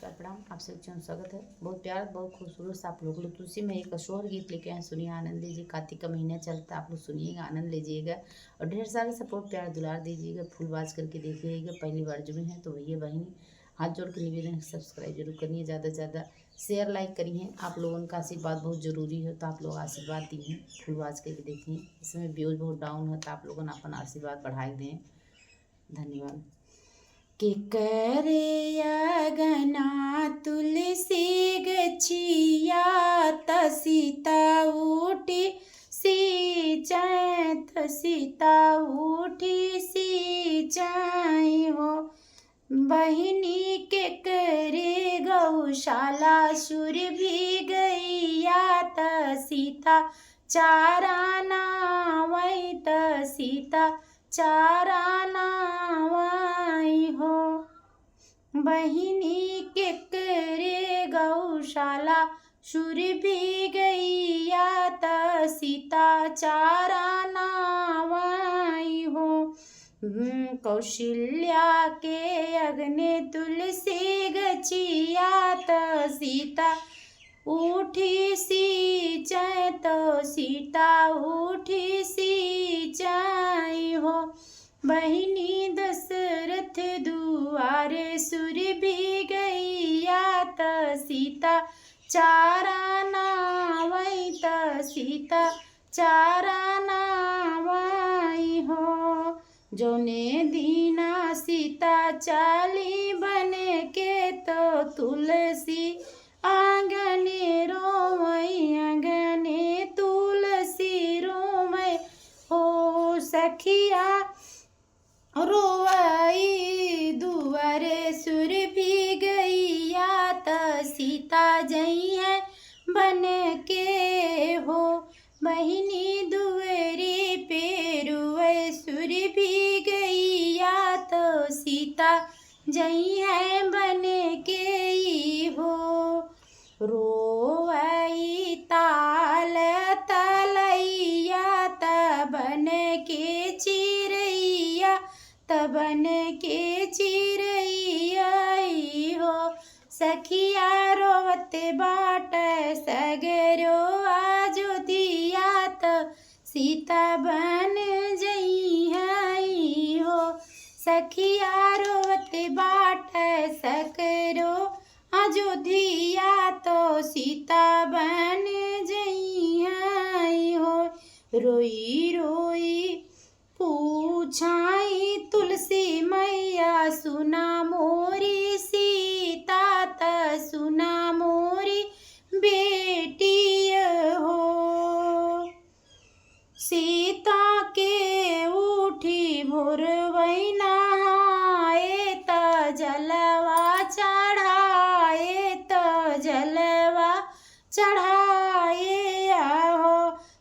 नमस्कार प्रणाम। आप सबका स्वागत है। बहुत प्यार बहुत खूबसूरत सा आप लोग तुलसी में एक अशोर गीत लेके आए, सुनिए, आनंद लीजिए। कार्तिक का महीना चलता है, आप लोग सुनिएगा, आनंद लीजिएगा और ढेर सारे सपोर्ट प्यार दुलार दीजिएगा। फुलबाज करके देखिएगा। पहली बार जुड़े हैं तो भैया बहनी हाथ जोड़ के निवेदन है, सब्सक्राइब जरूर करिए, ज़्यादा से ज़्यादा शेयर लाइक करिए। आप लोगों का आशीर्वाद बहुत ज़रूरी है, तो आप लोग आशीर्वाद दिए। फुलबाज करके देखिए, इसमें व्यूज बहुत डाउन है, तो आप लोगों ने अपना आशीर्वाद बढ़ाई दें। धन्यवाद। के करे अगना तुलसी गछिया सीता उठी सींचत सीता उठी सींचाई हो। बहिनी के करे गौशाला सुर भी गैया सीता चाराना वही सीता चाराना वही हो। बहिनी के करे गौशाला सुर भी गैया सीता चाराना वही हो। कौशल्या के अग्नि तुलसी गछिया सीता उठी सींचत सीता उठी सींचाई हो। बहिनी दशरथ दुआरे सुर भी गैया सीता चाराना वही सीता चाराना वही हो। जोने दीना सीता चाली बन के तो तुलसी आंगने रोमई आंगने तुलसी रोमई हो। सखिया रोवाई दुआरे सुर भी गैया सीता जई है बन के हो। बहिनी दुआरे पे रुए सुर भी गैया सीता जई है बन के हो। रोवाई ताल तलैया तबन के चिरैया तबन के चिरैया हो। सखिया रोवत बाट सगरो अयोध्या सीता बन जई है हो। सखिया रोवत बाट सकरो अयोध्या सीता बन जई है हो। रोई रोई पूछाई तुलसी मैया सुना मोरी सीता सुना मोरी बेटी हो। सीता के उठी भोर वही नहाए जलवा चढ़ाए जलवा चढ़ाए हो।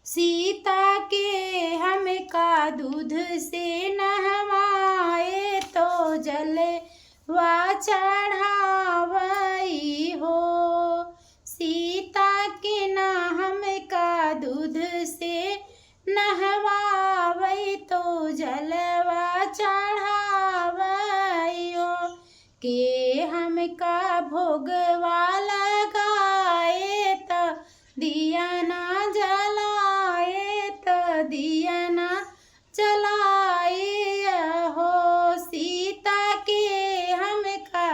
सीता के हम का दूध से नहवाए तो जलवा चढ़ावई हो। सीता के ना हम का दूध से नहवावई तो जलवा चढ़ावई हो। के हम का भोगवा लगाए तो दिया ना जलाए तो दिया ना जलाए हो। सीता के हम का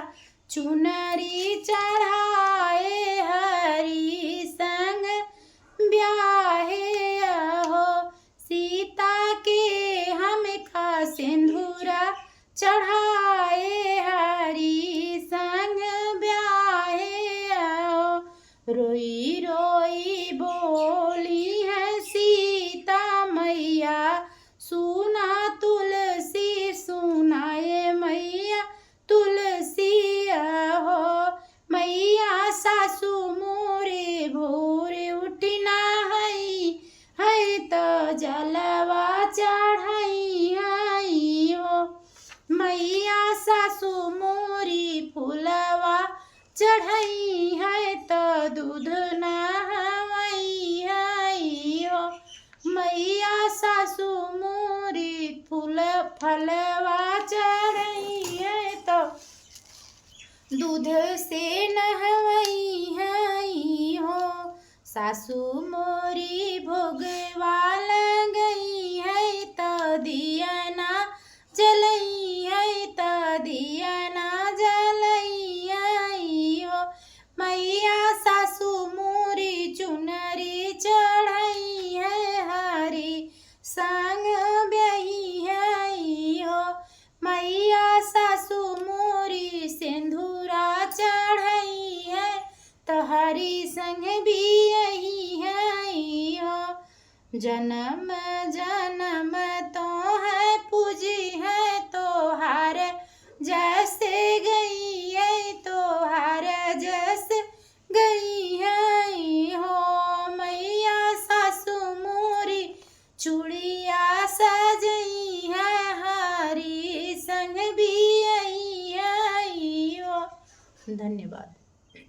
चुनरी चढ़ाए हरि संग ब्याहे हो। सीता के हम का सिंदूरा चढ़ाए हरि संग ब्याहे हो। रोई रोई बोली है सीता मैया सुना तुलसी सुनाए मैया तुलसी हो। मैया सासू मोरे भोरे उठना है तो जलवा चढ़ाई हो। मैया सासू मोरी फूलवा चढ़ाई है तो दूध नहवाई हो। मैया सासू मोरी फूल फलवा चढ़ाई है तो दूध से नहवई हई हो सासू मोरी भोगवा लगई है त दिया ना जलई है त दिया ना जलई आई हो मैया सासू मोरी चुनरी चढ़ई है हरी संग ब्याही है हो मैया सासू मोरी सिंदूरा चढ़ई है तहरी संग भी यही है हो जन्म जन्म तो है पूजी है तोहार जैसे गई है तोहार जैसे गई है हो मैया सासू मोरी चूड़िया सजई है हरी संग भी यही है हो। धन्यवाद।